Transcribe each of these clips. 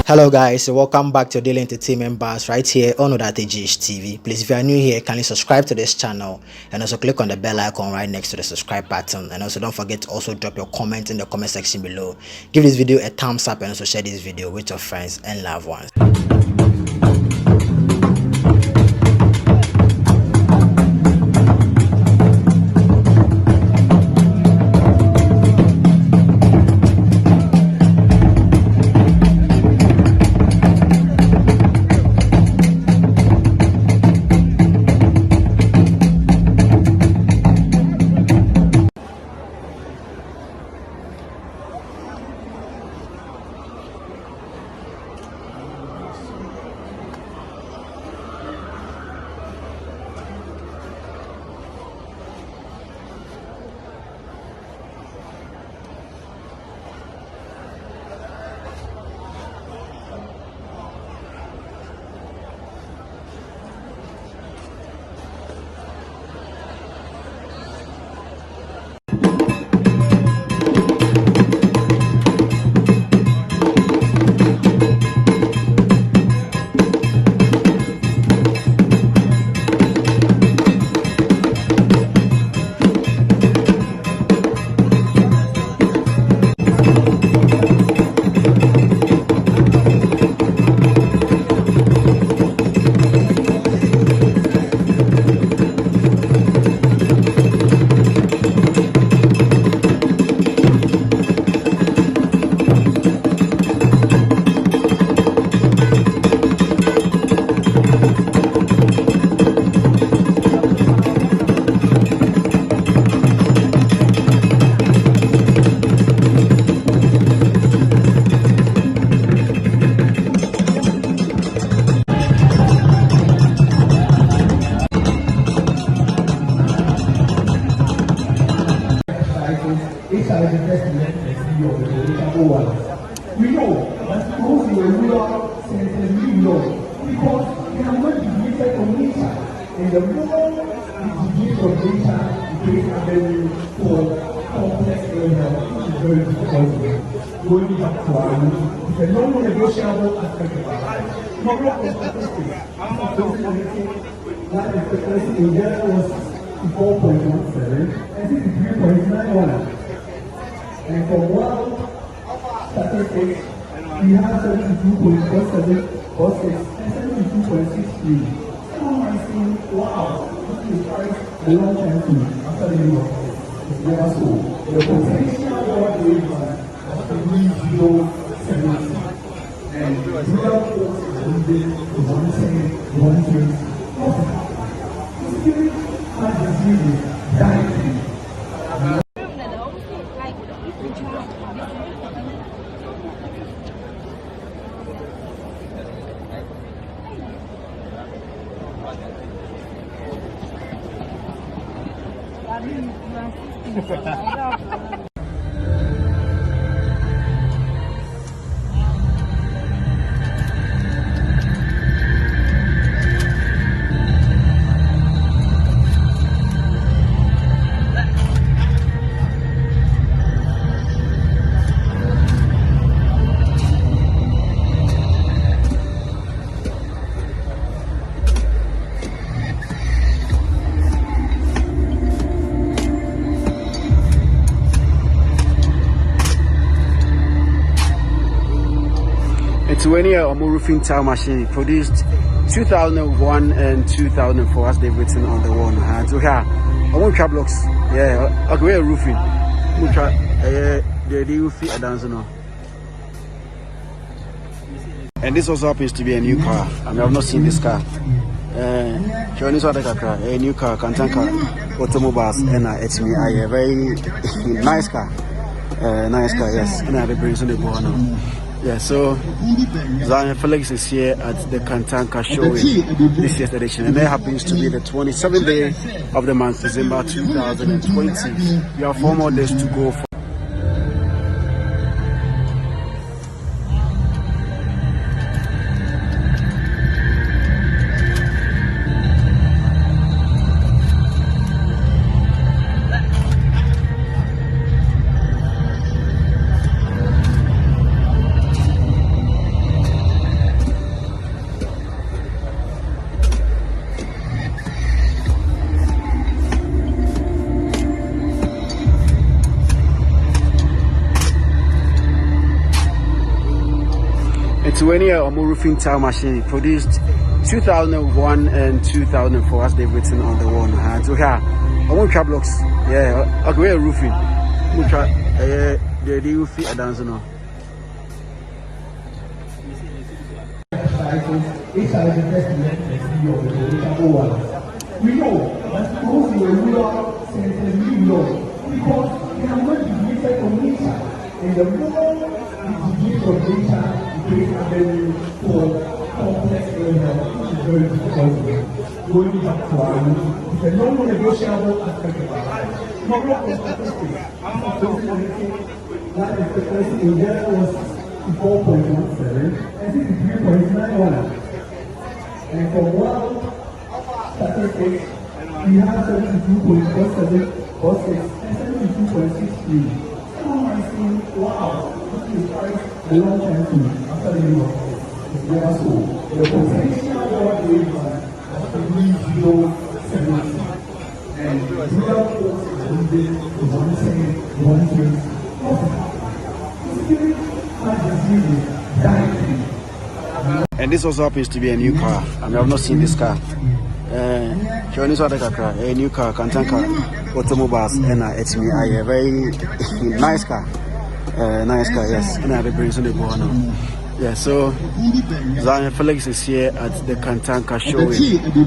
Hello guys, welcome back to Daily Entertainment Bars right here on Odartei TV. Please, if you are new here, kindly subscribe to this channel and also click on the bell icon right next to the subscribe button. And also don't forget to also drop your comment in the comment section below. Give this video a thumbs up and also share this video with your friends and loved ones. These are the best elections of the number one. We know that those who are rural centers, we know, because they are not deviated from nature. And the more we deviate from nature, it creates a very complex area, which is very difficult. Going back to our roots, it's a non-negotiable aspect of our life. Moral statistics, life expectancy in Ghana was 4.17 and 63.91. And for world statistics, we have 72.47 and 72.63. Someone might say, wow, this is quite a long time to after the new it's never so. The potential world rate was 3070. And real folks is moving to 120. That's really dynamic. It's when a roofing tile machine produced 2001 and 2004 as they've written on the wall. So here, I want trap blocks. Yeah, I'll go here roofing. We'll try the roofing and dance now. And this also happens to be a new car. I mean, I've not seen this car. A new car, Kantanka automobiles, and it's me. A very nice car. Nice car, yes. And I have a brains on the board now. Yeah, so Zion Felix is here at the Kantanka showing this year's edition, and that happens to be the 27th day of the month, December 2020. We have 4 more days to go for 20 or more roofing tile machine produced 2001 and 2004 as they've written on the wall. So here, I want to blocks. Yeah, okay, we're roofing. We try the roofing dance now. We know that those who are rural sensitively know because they are not deviated from nature, and the more we deviate from nature, it creates a very complex area, which is very difficult. Going back to our root, it's a non-negotiable aspect of our life. Not for statistics. Life expectancy in Ghana was 4.17 and 63.91. And for world statistics, we have 72.47 or 6 and 72.63. Someone might think, wow, this is quite a long time to after the new office. Yeah, so the potential world wave was 3070. And real folks are moving to 110, 120. And this also happens to be a new car. I mean, I've not seen this car. A new car, Kantanka automobiles, and it's me. A very nice car. Nice car, yes. And I have a brain on the board now. Yeah, so Zion Felix is here at the Kantanka showing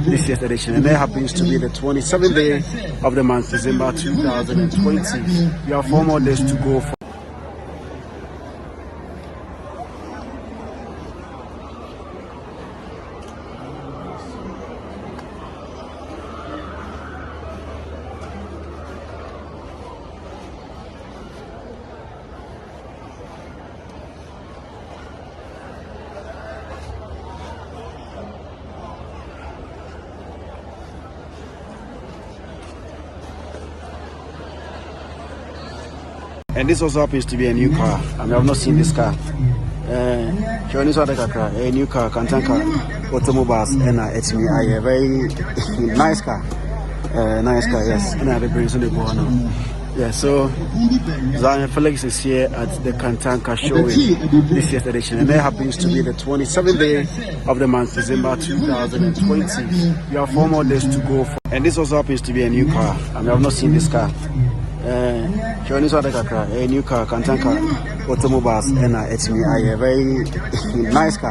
this year's edition, and it happens to be the 27th day of the month, December 2020. We have 4 more days to go. And this also happens to be a new car. I mean, I've not seen this car. A new car, Kantanka automobiles, and it's me. A very nice car. Nice car, yes. And I have a brain on the board now. Yeah, so Zion Felix is here at the Kantanka showing this year's edition, and it happens to be the 27th day of the month, December 2020. We have 4 more days to go. And this also happens to be a new car. I mean, I've not seen this car. A new car, Kantanka automobiles, and it's me. A very nice car.